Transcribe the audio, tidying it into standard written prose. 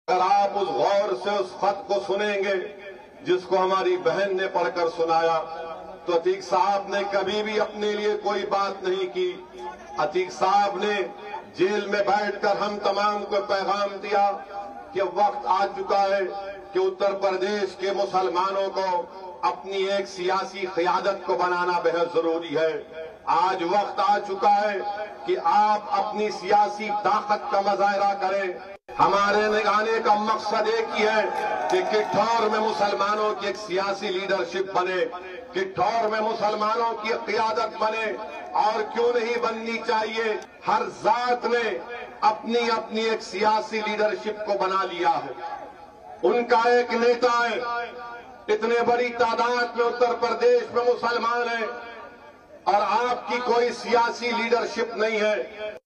अगर आप उस गौर से उस खत को सुनेंगे जिसको हमारी बहन ने पढ़कर सुनाया, तो अतीक साहब ने कभी भी अपने लिए कोई बात नहीं की। अतीक साहब ने जेल में बैठकर हम तमाम को पैगाम दिया कि वक्त आ चुका है कि उत्तर प्रदेश के मुसलमानों को अपनी एक सियासी क़यादत को बनाना बेहद जरूरी है। आज वक्त आ चुका है कि आप अपनी सियासी ताकत का मुजाहरा करें। हमारे आने का मकसद एक ही है कि किठौर में मुसलमानों की एक सियासी लीडरशिप बने, किठौर में मुसलमानों की क़यादत बने। और क्यों नहीं बननी चाहिए, हर जात ने अपनी अपनी एक सियासी लीडरशिप को बना लिया है। उनका एक नेता है, इतने बड़ी तादाद में उत्तर प्रदेश में मुसलमान हैं और आपकी कोई सियासी लीडरशिप नहीं है।